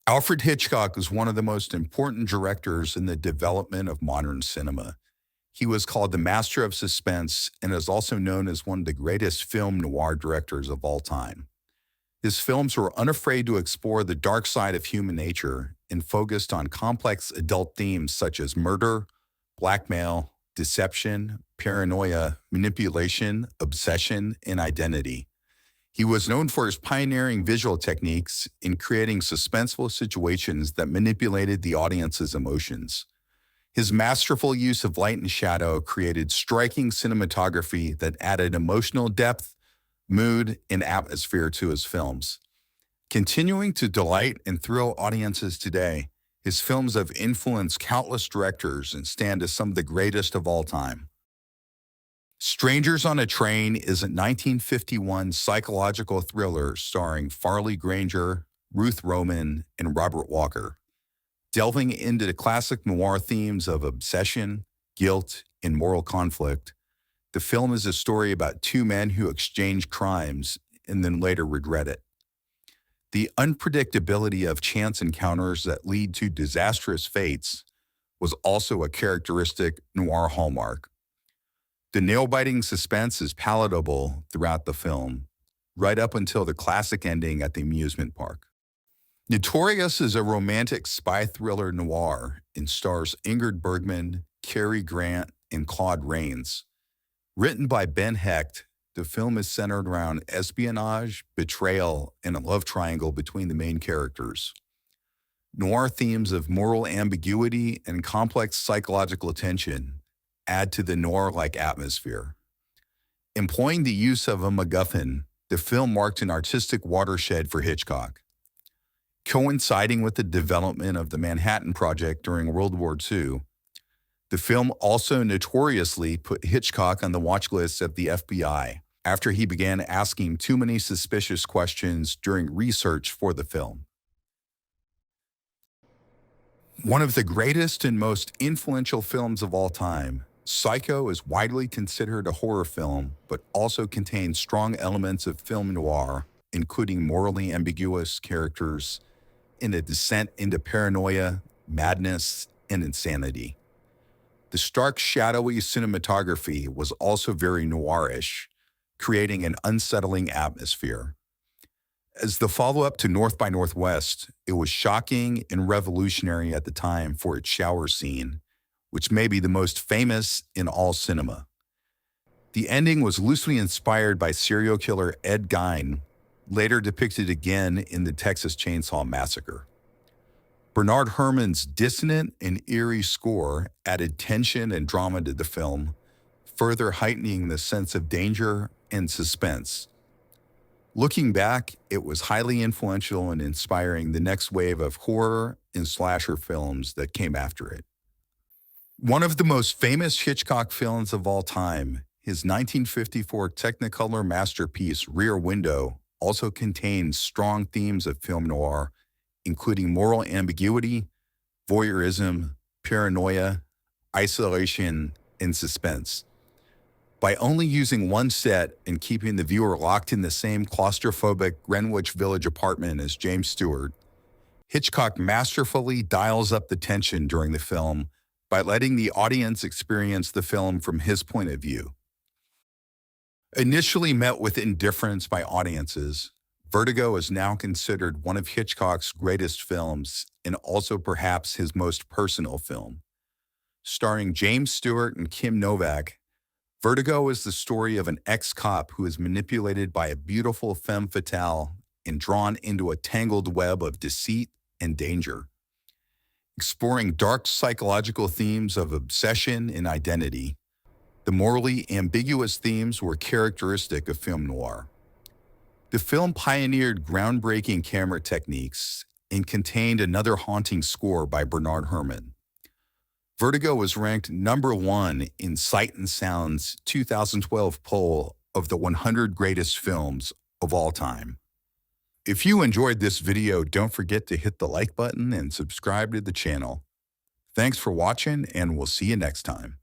Alfred Hitchcock is one of the most important directors in the development of modern cinema. He was called the Master of Suspense and is also known as one of the greatest film noir directors of all time. His films were unafraid to explore the dark side of human nature and focused on complex adult themes such as murder, blackmail, deception, paranoia, manipulation, obsession, and identity. He was known for his pioneering visual techniques in creating suspenseful situations that manipulated the audience's emotions. His masterful use of light and shadow created striking cinematography that added emotional depth, mood, and atmosphere to his films. Continuing to delight and thrill audiences today, his films have influenced countless directors and stand as some of the greatest of all time. Strangers on a Train is a 1951 psychological thriller starring Farley Granger, Ruth Roman, and Robert Walker. Delving into the classic noir themes of obsession, guilt, and moral conflict, the film is a story about two men who exchange crimes and then later regret it. The unpredictability of chance encounters that lead to disastrous fates was also a characteristic noir hallmark. The nail-biting suspense is palatable throughout the film, right up until the classic ending at the amusement park. Notorious is a romantic spy thriller noir and stars Ingrid Bergman, Cary Grant, and Claude Rains. Written by Ben Hecht, the film is centered around espionage, betrayal, and a love triangle between the main characters. Noir themes of moral ambiguity and complex psychological tension add to the noir-like atmosphere. Employing the use of a MacGuffin, the film marked an artistic watershed for Hitchcock. Coinciding with the development of the Manhattan Project during World War II, the film also notoriously put Hitchcock on the watch list of the FBI after he began asking too many suspicious questions during research for the film. One of the greatest and most influential films of all time, Psycho is widely considered a horror film, but also contains strong elements of film noir, including morally ambiguous characters and a descent into paranoia, madness, and insanity. The stark, shadowy cinematography was also very noirish, creating an unsettling atmosphere. As the follow-up to North by Northwest, it was shocking and revolutionary at the time for its shower scene, which may be the most famous in all cinema. The ending was loosely inspired by serial killer Ed Gein, later depicted again in the Texas Chainsaw Massacre. Bernard Herrmann's dissonant and eerie score added tension and drama to the film, further heightening the sense of danger and suspense. Looking back, it was highly influential in inspiring the next wave of horror and slasher films that came after it. One of the most famous Hitchcock films of all time, his 1954 Technicolor masterpiece Rear Window, also contains strong themes of film noir, including moral ambiguity, voyeurism, paranoia, isolation, and suspense. By only using one set and keeping the viewer locked in the same claustrophobic Greenwich Village apartment as James Stewart, Hitchcock masterfully dials up the tension during the film by letting the audience experience the film from his point of view. Initially met with indifference by audiences, Vertigo is now considered one of Hitchcock's greatest films and also perhaps his most personal film. Starring James Stewart and Kim Novak, Vertigo is the story of an ex-cop who is manipulated by a beautiful femme fatale and drawn into a tangled web of deceit and danger. Exploring dark psychological themes of obsession and identity, the morally ambiguous themes were characteristic of film noir. The film pioneered groundbreaking camera techniques and contained another haunting score by Bernard Herrmann. Vertigo was ranked #1 in Sight and Sound's 2012 poll of the 100 greatest films of all time. If you enjoyed this video, don't forget to hit the like button and subscribe to the channel. Thanks for watching, and we'll see you next time.